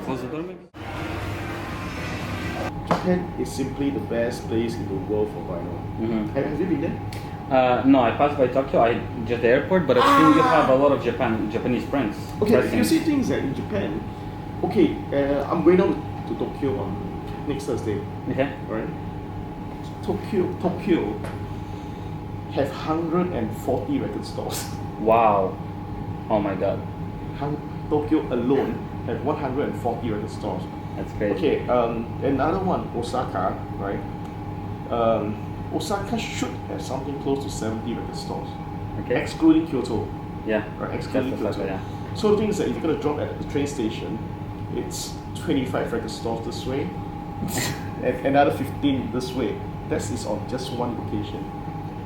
Fazedor maybe? Japan is simply the best place in the world for vinyl. Have you been there? No, I passed by Tokyo, just the airport, but I've seen you have a lot of Japanese prints. Okay, you see things that in Japan. Okay, I'm going down to Tokyo on next Thursday. Okay. Right? Tokyo have 140 record stores. Wow. Oh my god. Tokyo alone have 140 record stores. That's crazy. Okay, another one, Osaka, right? Osaka should have something close to 70 record stores. Okay. Excluding Kyoto. Yeah. Right, excluding Kyoto. Osaka, yeah. So the thing is that if you're going to drop at the train station, it's 25 record stores this way, and another 15 this way. That is on just one location.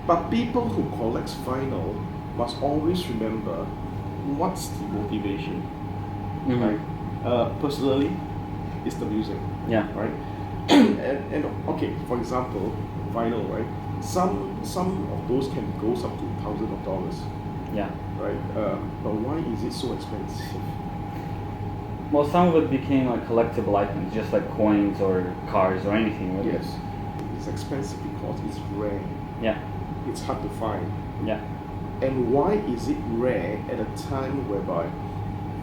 But people who collect vinyl must always remember what's the motivation, right? Personally, it's the music. Yeah. Right. and okay, for example, vinyl, right? Some of those can go up to thousands of dollars. Yeah. Right. But why is it so expensive? Well, some of it became like collectible items, just like coins or cars or anything. Really. Yes. It's expensive because it's rare. Yeah. It's hard to find. Yeah. And why is it rare at a time whereby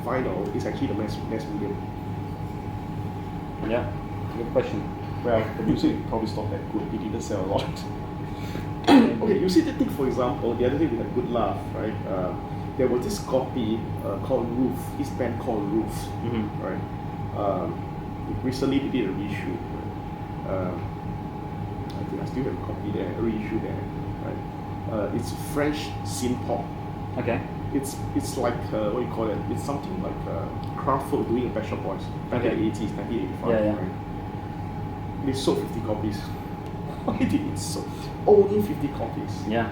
vinyl is actually the mass medium? Yeah. Good question. Well, the music probably stopped that good. It didn't sell a lot. Okay, you see the thing, for example, the other day we had a good laugh, right? There was this copy called Roof, this band called Roof, right? Recently they did a reissue. I think I still have a copy there, a reissue there, right? It's French synth pop. Okay. It's like what do you call it? It's something like Kraftwerk doing a Pet Shop Boys back in the 80s, 1985. Yeah, yeah. Right? They sold 50 copies. Why did it sold? Only 50 copies. Yeah.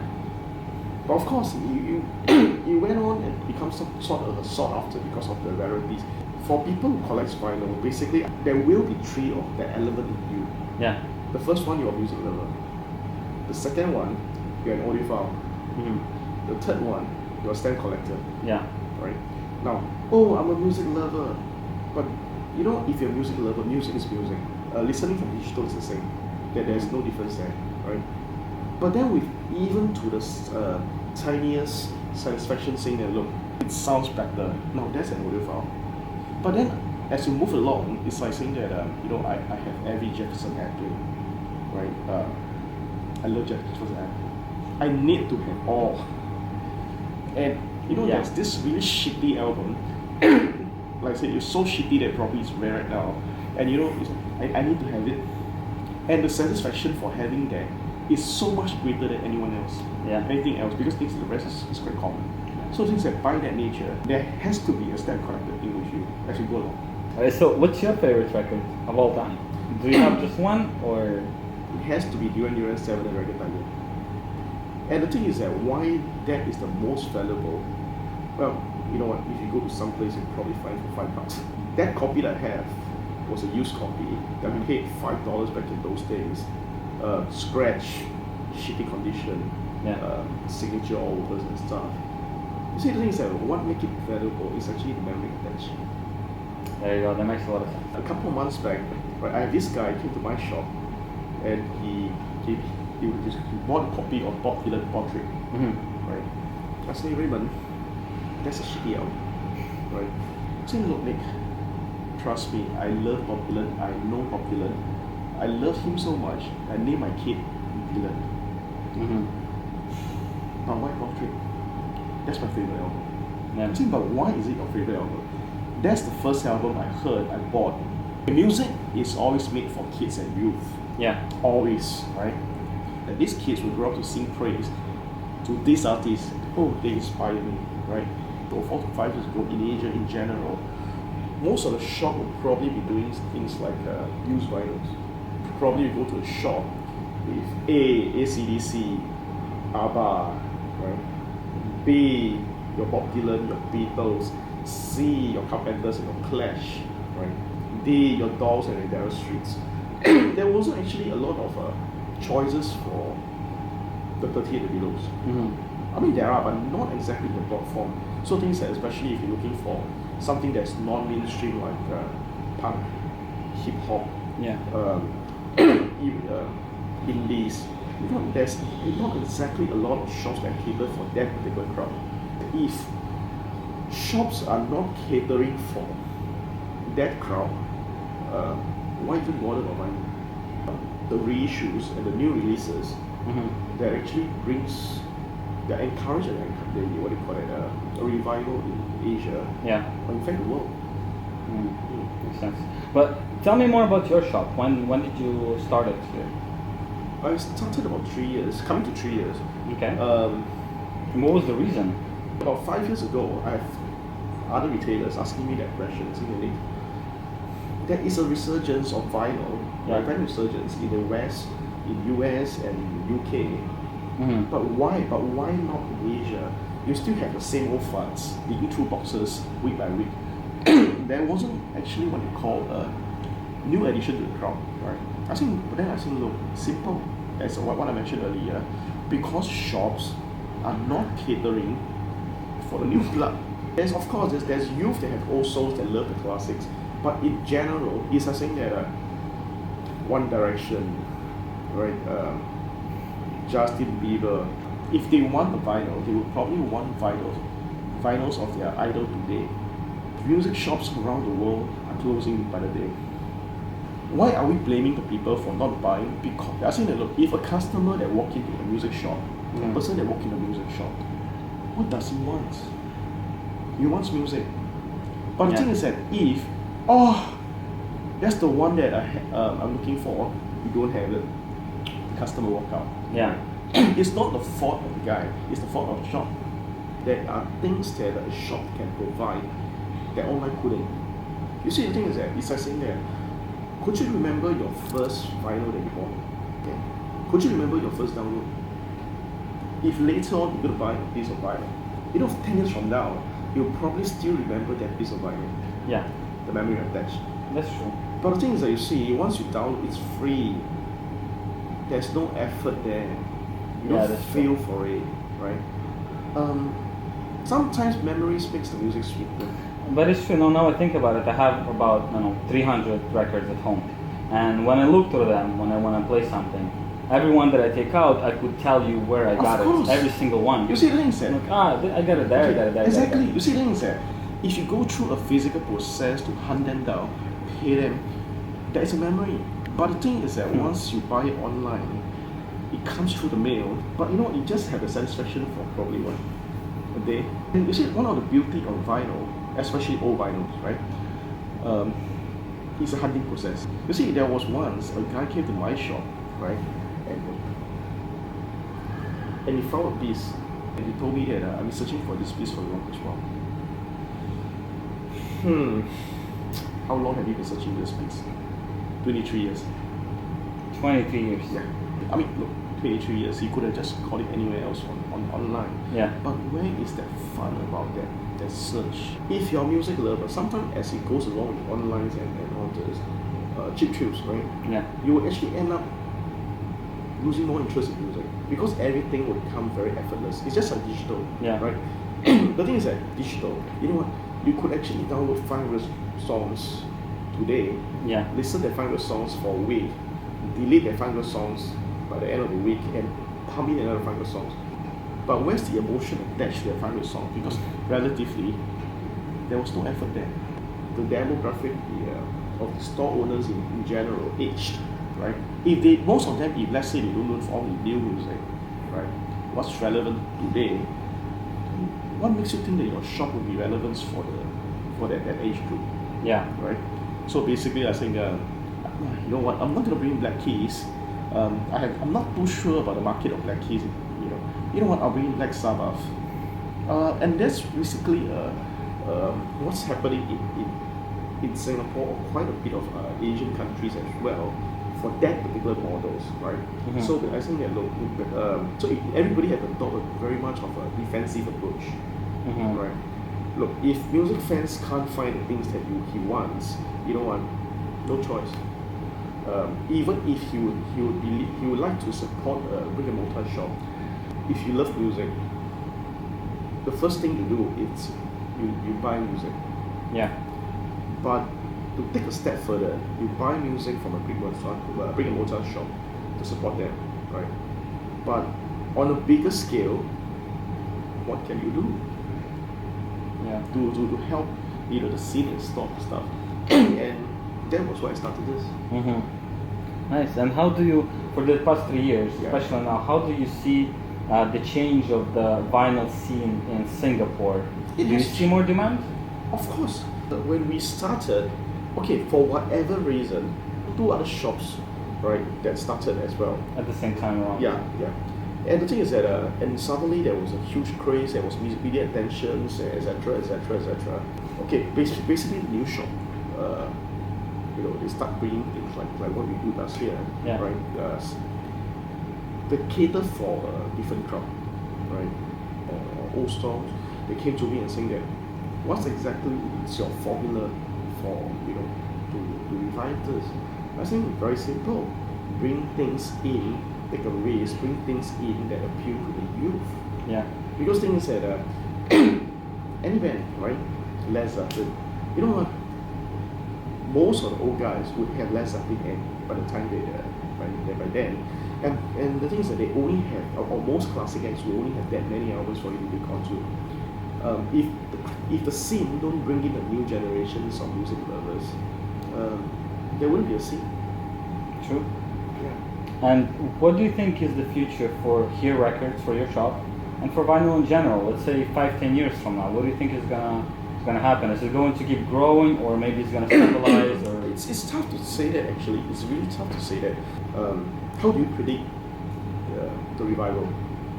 But of course, you went on and become some sort of sought after because of the rarities. For people who collect vinyl, basically there will be three of that element in you. Yeah. The first one, you're a music lover. The second one, you're an audiophile. The third one, you're a stamp collector. Yeah. Right? Now, oh, I'm a music lover. But you know, if you're a music lover, music is music. Listening from digital is the same. There's no difference there, right? But then with even to the tiniest satisfaction saying that, look, it sounds better. No, that's an audiophile. But then as you move along, it's like saying that, you know, I have every Jefferson airplane, right? I love Jefferson airplane. I need to have all. And you know, there's this really shitty album. Like I said, it's so shitty that probably it's rare right now. And you know, I need to have it. And the satisfaction for having that is so much greater than anyone else. Yeah. Anything else, because things the rest is quite common. So things that by that nature, there has to be a stamp collector thing with you as you go along. So what's your favorite record of all time? Do you have just one, or? It has to be Duran Duran 7 and Reggae Tiger. And the thing is that why that is the most valuable, well, you know what, if you go to some place you probably find it for $5. That copy that I have was a used copy that we paid $5 back in those days. Scratch, shitty condition, signature all over and stuff. You see, the thing is that what makes it valuable is actually the memory attached. There you go, that makes a lot of sense. A couple of months back, right, I have this guy came to my shop and he bought a copy of Bob Dylan Portrait. Right? I say, Raymond, that's a shitty album. Right? I say, look, Nick, trust me, I love Bob Dylan, I know Bob Dylan. I love him so much, I named my kid Dylan. But why Portrait? That's my favorite album. Yeah. I'm saying, but why is it your favorite album? That's the first album I heard, I bought. The music is always made for kids and youth. Yeah. Always, right? And these kids will grow up to sing praise to these artists. Oh, they inspire me, right? So 4 to 5 years ago in Asia in general, most of the shop will probably be doing things like used vinyls. Probably you go to a shop with AC/DC, ABBA, right? B, your Bob Dylan, your Beatles. C, your Carpenters and your Clash, right? D, your Dolls and your Dire Straits. There wasn't actually a lot of choices for the 38 and belows. I mean, there are, but not exactly in the broad form. So things that, especially if you're looking for something that's non-mainstream, like punk, hip hop, Yeah. indies. There's not exactly a lot of shops that cater for that particular crowd. If shops are not catering for that crowd, why even bother about buying the reissues and the new releases that actually that encourage what do you call it, a revival in Asia, or in fact the world. Makes sense. But tell me more about your shop. When did you start it here? I started about 3 years, coming to 3 years. Okay. And what was the reason? About 5 years ago, I have other retailers asking me that question, saying there is a resurgence of vinyl, vinyl resurgence in the West, in US and UK. But why? But why not in Asia? You still have the same old farts, digging through boxes week by week. There wasn't actually what you call a new addition to the crowd, right? I think, look, simple, as what I mentioned earlier, because shops are not catering for the new blood. There's youth that have old souls that love the classics, but in general, it's a saying that One Direction, right? Justin Bieber, if they want a vinyl, they would probably want vinyls of their idol today. Music shops around the world are closing by the day. Why are we blaming the people for not buying? Because I think that look, if a customer that walk into a music shop, a person that walk into a music shop, what does he want? He wants music. But the thing is that if that's the one that I'm looking for, you don't have it, the customer walk out. Yeah. It's not the fault of the guy, it's the fault of the shop. There are things that a shop can provide that online couldn't. You see, the thing is that it's like saying that, could you remember your first vinyl that you bought? Okay. Could you remember your first download? If later on you're going to buy a piece of vinyl, 10 years from now, you'll probably still remember that piece of vinyl. Yeah. The memory attached. That's true. But the thing is that you see, once you download, it's free. There's no effort there. You don't feel for it, right? Sometimes memories makes the music sweeter. But it's true. Now I think about it. I have about 300 records at home, and when I look through them, when I play something, every one that I take out, I could tell you where I got it. Every single one. You see the thing is that I got it there, there. Exactly. There. You see the thing is that if you go through a physical process to hunt them down, pay them, there is a memory. But the thing is that once you buy it online, it comes through the mail. But you just have the satisfaction for probably a day. And you see, one of the beauty of vinyl, especially old vinyls, right? It's a hunting process. You see, there was once a guy came to my shop, right, and he found a piece, and he told me that I've been searching for this piece for the longest while. How long have you been searching this piece? 23 years. 23 years. Yeah. I mean, look, 23 years. He could have just called it anywhere else online. Yeah. But where is that fun about that search? If you're a music lover, sometimes as it goes along with online and all this cheap thrills, right? Yeah. You will actually end up losing more interest in music because everything will become very effortless. It's just like digital, right? The thing is that digital, you know what? You could actually download 500 songs today. Yeah. Listen to 500 songs for a week, delete the 500 songs by the end of the week, and pump in another 500 songs. But where's the emotion attached to the 500 songs? Because relatively, there was no effort there. The demographic of the store owners in general aged, right? If most of them, if let's say they don't look for all the new music, right? What's relevant today? What makes you think that your shop will be relevant for that age group? Yeah. Right. So basically, I think you know what? I'm not going to bring Black Keys. I'm not too sure about the market of Black Keys. You know what? I'll bring Black Sabbath. And that's basically what's happening in Singapore or quite a bit of Asian countries as well for that particular models, right? So I think that everybody has adopted very much of a defensive approach, right? Look, if music fans can't find the things that he wants, you know what? No choice. Even if he would like to support a brick-and-mortar shop, if you love music, the first thing you do is you buy music. Yeah. But to take a step further, you buy music from a brick and mortar shop to support them, right? But on a bigger scale, what can you do? Yeah. To help, the scene and stuff. And that was why I started this. Nice. And how do you, for the past 3 years, Yeah. especially now, how do you see the change of the vinyl scene in Singapore? Do you see more demand? Of course. When we started, okay, for whatever reason, 2 other shops, right, that started as well. At the same time around? Yeah. And the thing is that, and suddenly there was a huge craze, there was media attentions, etc. Okay, basically the new shop, they start bringing things like what we do last year, Yeah. right? They cater for a different crowd, right? Or old stores. They came to me and saying that, what exactly is your formula for, to revive this? I think very simple. Bring things in, take a risk, bring things in that appeal to the youth. Yeah. Because things that any band, right? Led Zeppelin. You know what? Most of the old guys would have Led Zeppelin by the time by then. And the thing is that they only have, or most classic acts will only have that many albums for you to look onto. If the scene don't bring in a new generations of music lovers, there wouldn't be a scene. True. Yeah. And what do you think is the future for Here Records, for your shop, and for vinyl in general? Let's say 5-10 years from now, what do you think is gonna happen? Is it going to keep growing, or maybe it's gonna stabilize? Or it's tough to say that actually. It's really tough to say that. How do you predict the revival?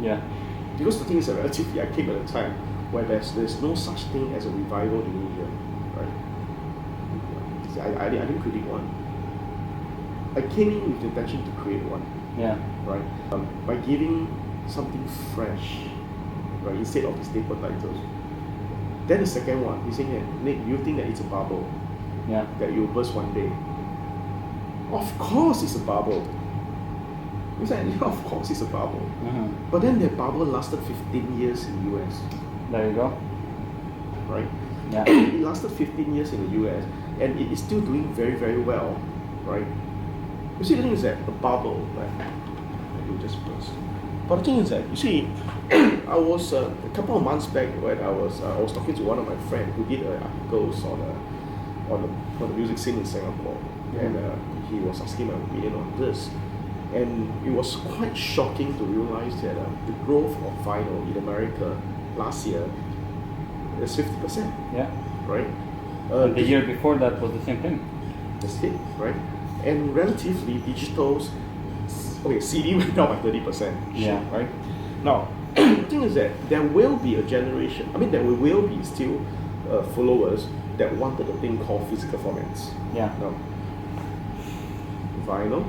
Yeah. Because the thing is that relatively, I came at a time where there's no such thing as a revival in India, right? I didn't predict one. I came in with the intention to create one. Yeah. Right. By giving something fresh, right, instead of the staple titles. Then the second one, he's saying that, Nick, you think that it's a bubble? Yeah. That you'll burst one day. Of course it's a bubble. He said, of course it's a bubble. But then that bubble lasted 15 years in the US. There you go. Right? Yeah. It lasted 15 years in the US and it is still doing very, very well. Right? You see, the thing is that the bubble, right, it will just burst. But the thing is that, you see, I was a couple of months back when I was talking to one of my friends who did articles on the music scene in Singapore, and he was asking my opinion on this, and it was quite shocking to realize that the growth of vinyl in America last year is 50%. Yeah. Right. And the year before that was the same thing. That's it, right? And relatively, digitals, okay, CD went down by 30%. Yeah. Right? Now, the thing is that there will be a generation, there will be still followers that wanted a thing called physical formats. Yeah. Now, vinyl,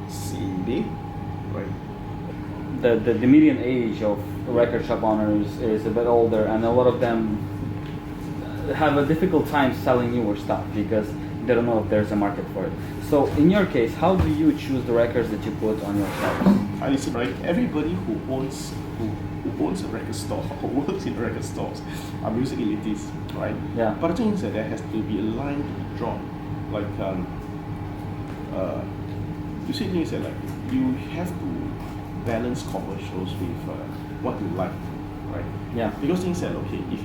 CD, right? The median age of record shop owners is a bit older, and a lot of them have a difficult time selling newer stuff because they don't know if there's a market for it. So in your case, how do you choose the records that you put on your shelves? I listen, right? Everybody who owns a record store or works in record stores are music elitists, right? Yeah. But the thing is that there has to be a line to be drawn. Like, you see things that you have to balance commercials with what you like, right? Yeah. Because things that, okay, if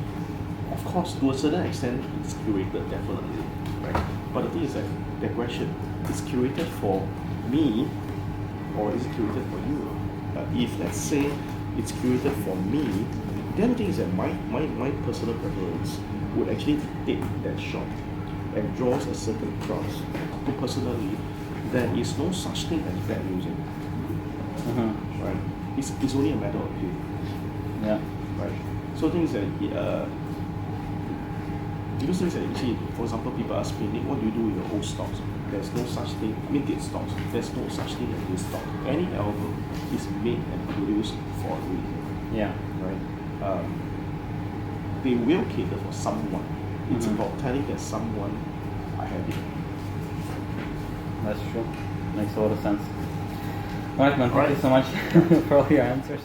of course to a certain extent it's curated, definitely, right? But the thing is that the question is curated for me or is it curated for you? If let's say it's curated for me, then the thing is that my personal preference would actually take that shop and draws a certain crowd. So personally, there is no such thing as bad music. Right? It's only a matter of appeal. Yeah. Right? So things that because things that you see, for example, people ask me, Nick, what do you do with your old stocks? There's no such thing, dead stocks. There's no such thing as this stock. Any album is made and produced for a reason. Yeah. Right? They will cater for someone. It's about telling that someone, I have it. That's true. Makes a lot of sense. Alright, man, thank you Alright. so much for all your answers.